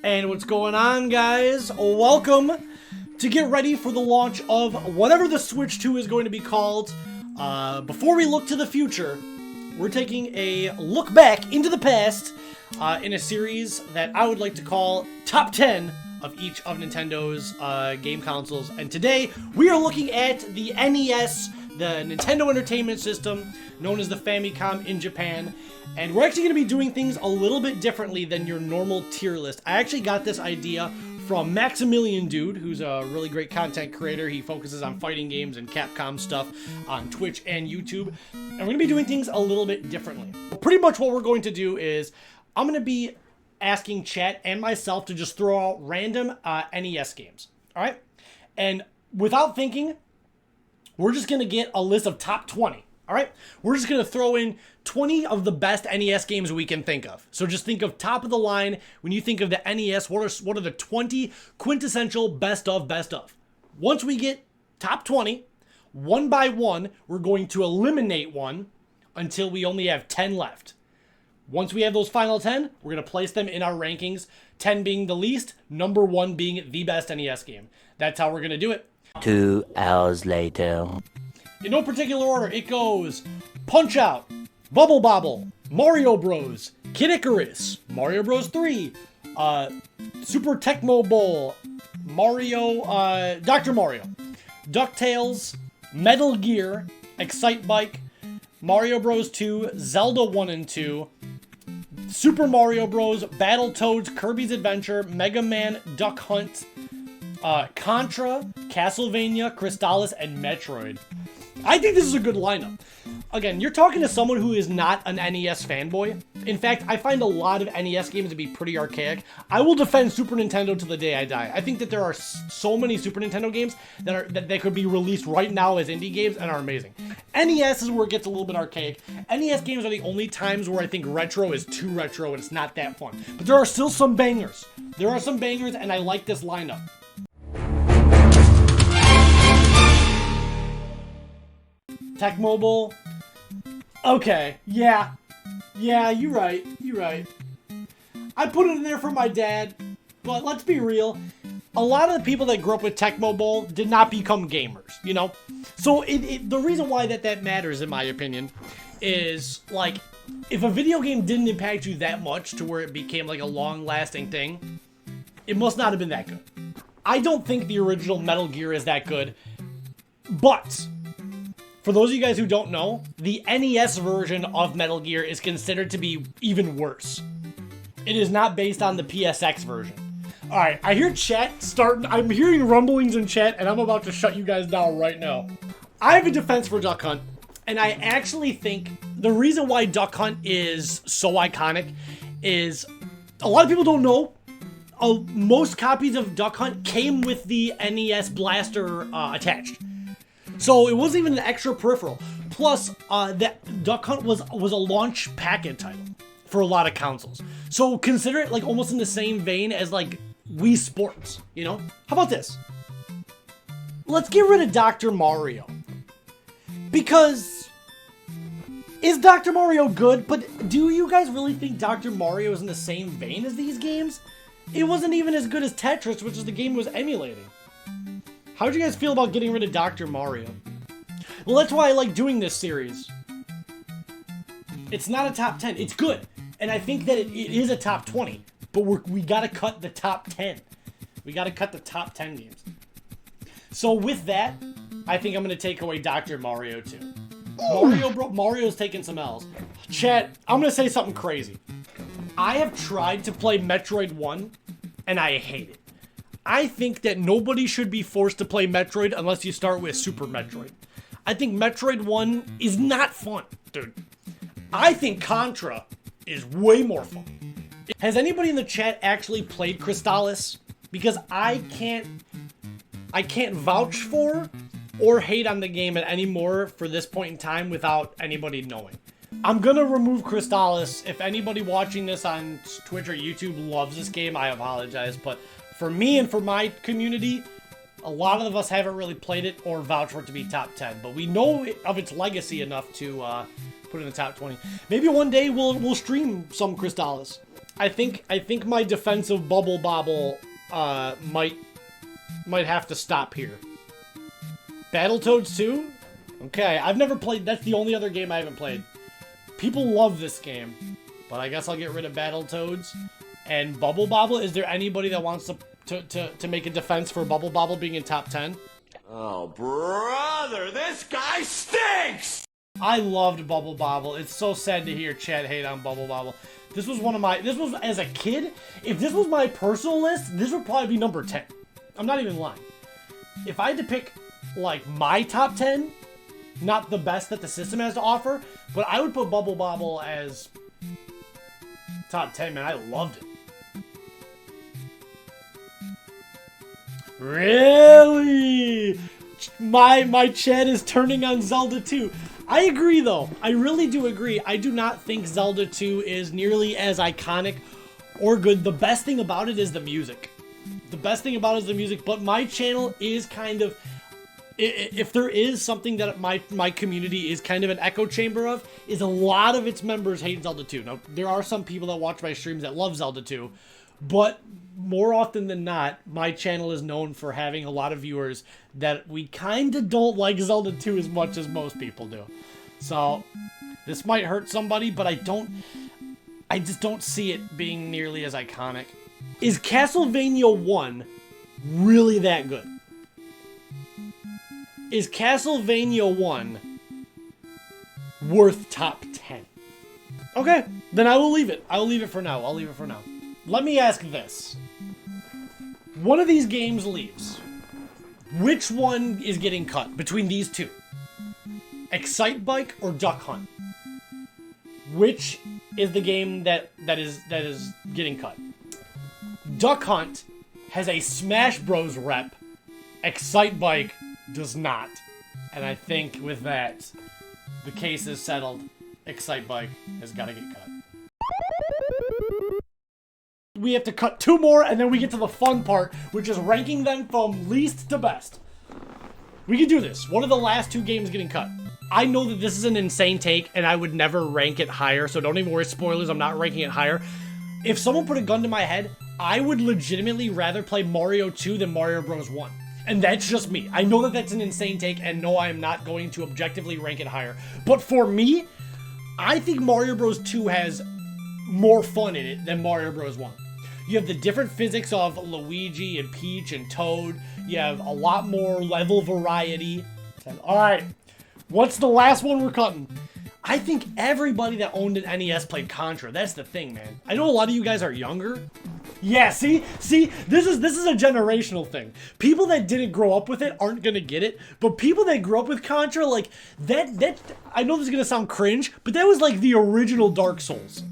And what's going on, guys? Welcome to get ready for the launch of whatever the Switch 2 is going to be called. Before we look to the future, we're taking a look back into the past in a series that I would like to call Top 10 of each of Nintendo's game consoles. And today, we are looking at the NES, the Nintendo Entertainment System, known as the Famicom in Japan. And we're actually going to be doing things a little bit differently than your normal tier list. I actually got this idea from Maximilian Dude, who's a really great content creator. He focuses on fighting games and Capcom stuff on Twitch and YouTube. And we're going to be doing things a little bit differently. Pretty much what we're going to do is I'm going to be asking chat and myself to just throw out random NES games. All right? And without thinking, we're just going to get a list of top 20. All right, we're just going to throw in 20 of the best NES games we can think of. So just think of top of the line. When you think of the NES, what are the 20 quintessential best of? Once we get top 20, one by one, we're going to eliminate one until we only have 10 left. Once we have those final 10, we're going to place them in our rankings, 10 being the least, number 1 being the best NES game. That's how we're going to do it. 2 hours later. In no particular order, it goes Punch-Out!, Bubble Bobble, Mario Bros., Kid Icarus, Mario Bros. 3, Super Tecmo Bowl, Mario, Dr. Mario, DuckTales, Metal Gear, Excitebike, Mario Bros. 2, Zelda 1 and 2, Super Mario Bros., Battletoads, Kirby's Adventure, Mega Man, Duck Hunt, Contra, Castlevania, Crystalis, and Metroid. I think this is a good lineup. Again, you're talking to someone who is not an NES fanboy. In fact, I find a lot of NES games to be pretty archaic. I will defend Super Nintendo to the day I die. I think that there are so many Super Nintendo games that could be released right now as indie games and are amazing. NES is where it gets a little bit archaic. NES games are the only times where I think retro is too retro and it's not that fun. But there are still some bangers. There are some bangers, and I like this lineup. Tecmo Bowl. Okay, yeah, you're right. I put it in there for my dad, but let's be real. A lot of the people that grew up with Tecmo Bowl did not become gamers, you know? So the reason why that matters, in my opinion, is, like, if a video game didn't impact you that much to where it became, like, a long-lasting thing, it must not have been that good. I don't think the original Metal Gear is that good, but for those of you guys who don't know, the NES version of Metal Gear is considered to be even worse. It is not based on the PSX version. Alright, I hear chat starting. I'm hearing rumblings in chat, and I'm about to shut you guys down right now. I have a defense for Duck Hunt, and I actually think the reason why Duck Hunt is so iconic is a lot of people don't know. Most copies of Duck Hunt came with the NES blaster attached. So it wasn't even an extra peripheral. Plus, that Duck Hunt was a launch packet title for a lot of consoles. So consider it like almost in the same vein as like Wii Sports, you know? How about this? Let's get rid of Dr. Mario. Because is Dr. Mario good? But do you guys really think Dr. Mario is in the same vein as these games? It wasn't even as good as Tetris, which is the game it was emulating. How'd you guys feel about getting rid of Dr. Mario? Well, that's why I like doing this series. It's not a top 10. It's good. And I think that it is a top 20. But we gotta cut the top 10. We gotta cut the top 10 games. So with that, I think I'm gonna take away Dr. Mario too. Mario's taking some L's. Chat, I'm gonna say something crazy. I have tried to play Metroid 1, and I hate it. I think that nobody should be forced to play Metroid unless you start with Super Metroid. I think Metroid 1 is not fun, dude. I think Contra is way more fun. Has anybody in the chat actually played Crystalis? Because I can't vouch for or hate on the game anymore for this point in time without anybody knowing. I'm gonna remove Crystalis. If anybody watching this on Twitch or YouTube loves this game, I apologize, but for me and for my community, a lot of us haven't really played it or vouched for it to be top 10, but we know of its legacy enough to put it in the top 20. Maybe one day we'll stream some Crystalis. think my defense of Bubble Bobble might have to stop here. Battletoads 2? Okay, I've never played. That's the only other game I haven't played. People love this game, but I guess I'll get rid of Battletoads. And Bubble Bobble, is there anybody that wants to make a defense for Bubble Bobble being in top 10? Oh, brother, this guy stinks! I loved Bubble Bobble. It's so sad to hear Chad hate on Bubble Bobble. This was as a kid, if this was my personal list, this would probably be number 10. I'm not even lying. If I had to pick, like, my top 10, not the best that the system has to offer, but I would put Bubble Bobble as top 10, man. I loved it. Really? My chat is turning on Zelda 2. I agree, though. I really do agree. I do not think Zelda 2 is nearly as iconic or good. The best thing about it is the music. The best thing about it is the music, but my channel is kind of... If there is something that my community is kind of an echo chamber of, is a lot of its members hate Zelda 2. Now, there are some people that watch my streams that love Zelda 2, but more often than not, my channel is known for having a lot of viewers that we kind of don't like Zelda 2 as much as most people do. So, this might hurt somebody, but I just don't see it being nearly as iconic. Is Castlevania 1 really that good? Is Castlevania 1 worth top 10? Okay, then I will leave it. I will leave it for now. I'll leave it for now. Let me ask this. One of these games leaves. Which one is getting cut between these two? Excite Bike or Duck Hunt? Which is the game that is getting cut? Duck Hunt has a Smash Bros rep. Excite Bike does not. And I think with that, the case is settled. Excite Bike has got to get cut. We have to cut 2 more, and then we get to the fun part, which is ranking them from least to best. We can do this. One of the last 2 games getting cut. I know that this is an insane take, and I would never rank it higher, so don't even worry, spoilers, I'm not ranking it higher. If someone put a gun to my head, I would legitimately rather play Mario 2 than Mario Bros. 1. And that's just me. I know that that's an insane take, and no, I am not going to objectively rank it higher. But for me, I think Mario Bros. 2 has more fun in it than Mario Bros. 1. You have the different physics of Luigi and Peach and Toad. You have a lot more level variety. Alright, what's the last one we're cutting? I think everybody that owned an NES played Contra. That's the thing, man. I know a lot of you guys are younger. Yeah, see, this is a generational thing. People that didn't grow up with it aren't gonna get it, but people that grew up with Contra, like that I know this is gonna sound cringe, but that was like the original Dark Souls.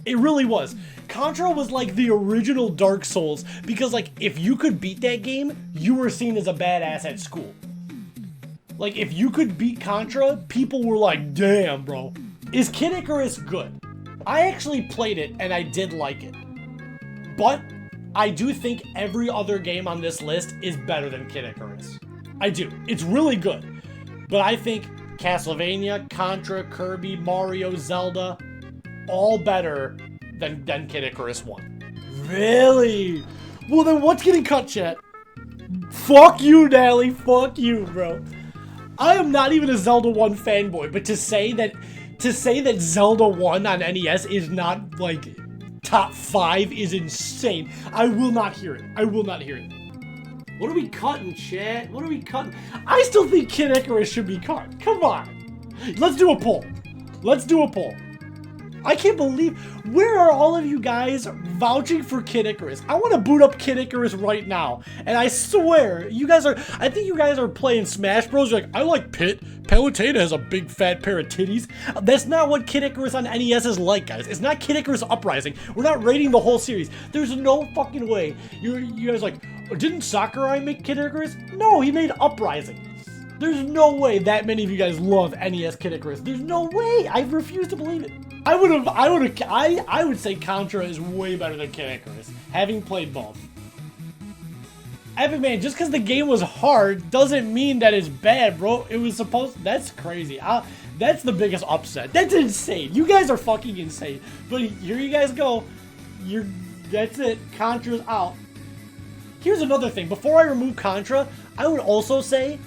It really was. Contra was like the original Dark Souls because, like, if you could beat that game, you were seen as a badass at school. Like, if you could beat Contra, people were like, damn, bro. Is Kid Icarus good? I actually played it and I did like it. But I do think every other game on this list is better than Kid Icarus. I do. It's really good. But I think Castlevania, Contra, Kirby, Mario, Zelda, all better than Kid Icarus 1. Really? Well, then what's getting cut, chat? Fuck you, Nally. Fuck you, bro. I am not even a Zelda 1 fanboy, but to say that Zelda 1 on NES is not, like, top 5 is insane. I will not hear it. I will not hear it. What are we cutting, chat? What are we cutting? I still think Kid Icarus should be cut. Come on. Let's do a poll. Let's do a poll. I can't believe, where are all of you guys vouching for Kid Icarus? I want to boot up Kid Icarus right now. And I swear, you guys are, I think you guys are playing Smash Bros. You're like, I like Pit. Palutena has a big fat pair of titties. That's not what Kid Icarus on NES is like, guys. It's not Kid Icarus Uprising. We're not rating the whole series. There's no fucking way. You guys are like, didn't Sakurai make Kid Icarus? No, he made Uprising. There's no way that many of you guys love NES Kid Icarus. There's no way. I refuse to believe it. I would say Contra is way better than Kid Icarus, having played both. Epic Man, just because the game was hard doesn't mean that it's bad, bro. It was supposed, that's crazy. That's the biggest upset. That's insane. You guys are fucking insane. But here you guys go. That's it. Contra's out. Here's another thing. Before I remove Contra, I would also say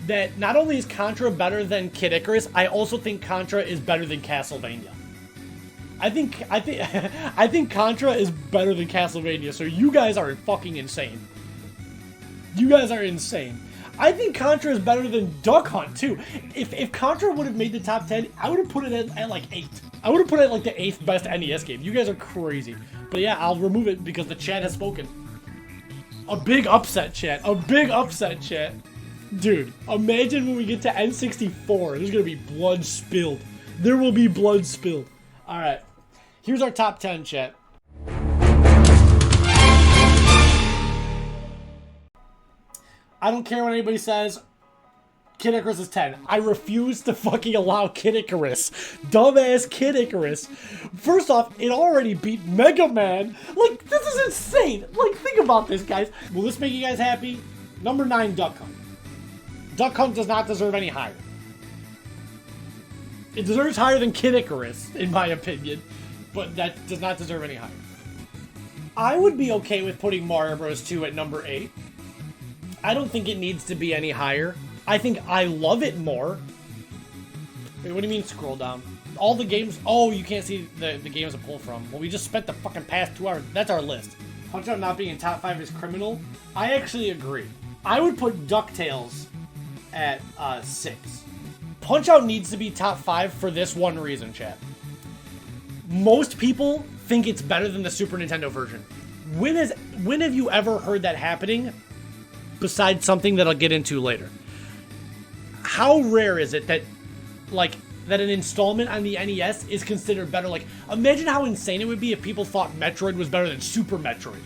that not only is Contra better than Kid Icarus, I also think Contra is better than Castlevania. I think Contra is better than Castlevania, so you guys are fucking insane. You guys are insane. I think Contra is better than Duck Hunt, too. If Contra would have made the top 10, I would have put it at like 8. I would have put it at like the 8th best NES game. You guys are crazy. But yeah, I'll remove it because the chat has spoken. A big upset, chat. A big upset, chat. Dude, imagine when we get to N64. There's going to be blood spilled. There will be blood spilled. Alright. Here's our top 10, chat. I don't care what anybody says. Kid Icarus is 10. I refuse to fucking allow Kid Icarus. Dumbass Kid Icarus. First off, it already beat Mega Man. Like, this is insane. Like, think about this, guys. Will this make you guys happy? Number 9, Duck Hunt. Duck Hunt does not deserve any higher. It deserves higher than Kid Icarus, in my opinion. But that does not deserve any higher. I would be okay with putting Mario Bros. 2 at number 8. I don't think it needs to be any higher. I think I love it more. Wait, what do you mean scroll down? All the games... Oh, you can't see the games to pull from. Well, we just spent the fucking past 2 hours. That's our list. Punch-Out not being in top 5 is criminal. I actually agree. I would put DuckTales at 6. Punch-Out needs to be top 5 for this one reason, chat. Most people think it's better than the Super Nintendo version. When have you ever heard that happening? Besides something that I'll get into later. How rare is it that, like, that an installment on the NES is considered better? Like, imagine how insane it would be if people thought Metroid was better than Super Metroid.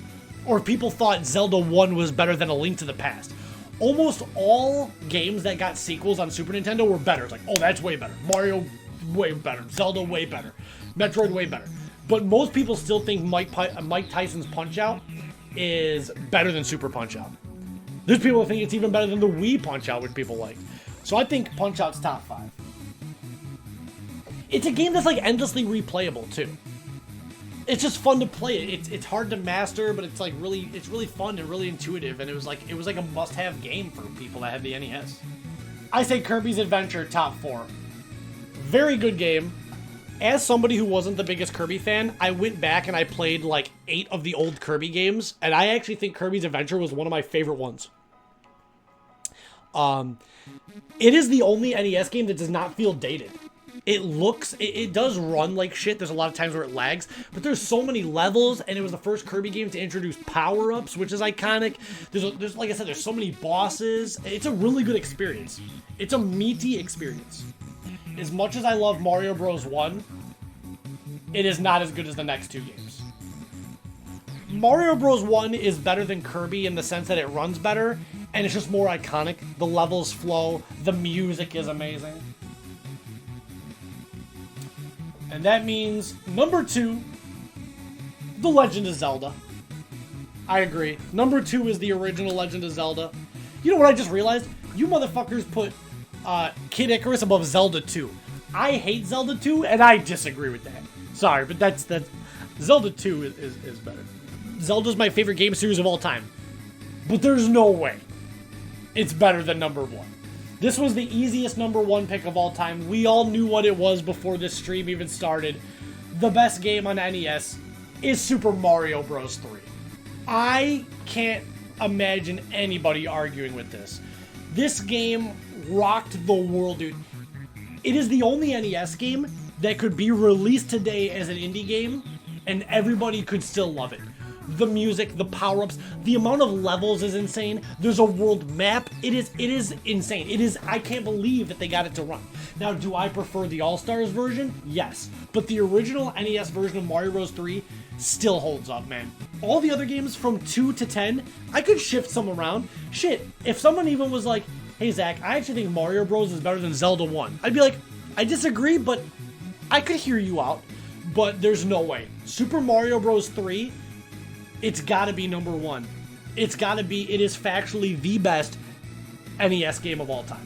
Or if people thought Zelda 1 was better than A Link to the Past. Almost all games that got sequels on Super Nintendo were better. It's like, oh, that's way better. Mario, way better. Zelda, way better. Metroid, way better. But most people still think Mike Tyson's Punch-Out is better than Super Punch-Out. There's people that think it's even better than the Wii Punch-Out, which people like. So I think Punch-Out's top 5. It's a game that's like endlessly replayable too. It's just fun to play it. It's hard to master, but it's like really fun and really intuitive. And it was like a must-have game for people that had the NES. I say Kirby's Adventure top 4. Very good game. As somebody who wasn't the biggest Kirby fan, I went back and I played like 8 of the old Kirby games, and I actually think Kirby's Adventure was one of my favorite ones. It is the only NES game that does not feel dated. It does run like shit. There's a lot of times where it lags, but there's so many levels, and it was the first Kirby game to introduce power-ups, which is iconic. There's like I said, there's so many bosses. It's a really good experience. It's a meaty experience. As much as I love Mario Bros. 1, it is not as good as the next 2 games. Mario Bros. 1 is better than Kirby in the sense that it runs better, and it's just more iconic. The levels flow, the music is amazing. And that means, number 2, The Legend of Zelda. I agree. Number 2 is the original Legend of Zelda. You know what I just realized? You motherfuckers put Kid Icarus above Zelda 2. I hate Zelda 2, and I disagree with that. Sorry, but that's Zelda 2 is better. Zelda's my favorite game series of all time. But there's no way it's better than number 1. This was the easiest number 1 pick of all time. We all knew what it was before this stream even started. The best game on NES is Super Mario Bros. 3. I can't imagine anybody arguing with this. This game rocked the world, dude. It is the only NES game that could be released today as an indie game, and everybody could still love it. The music, the power-ups, the amount of levels is insane. There's a world map. It is insane. I can't believe that they got it to run. Now, do I prefer the All-Stars version? Yes. But the original NES version of Mario Bros. 3 still holds up, man. All the other games from 2 to 10, I could shift some around. Shit, if someone even was like, hey, Zach, I actually think Mario Bros. Is better than Zelda 1. I'd be like, I disagree, but I could hear you out. But there's no way. Super Mario Bros. 3... it's gotta be number 1. It is factually the best NES game of all time.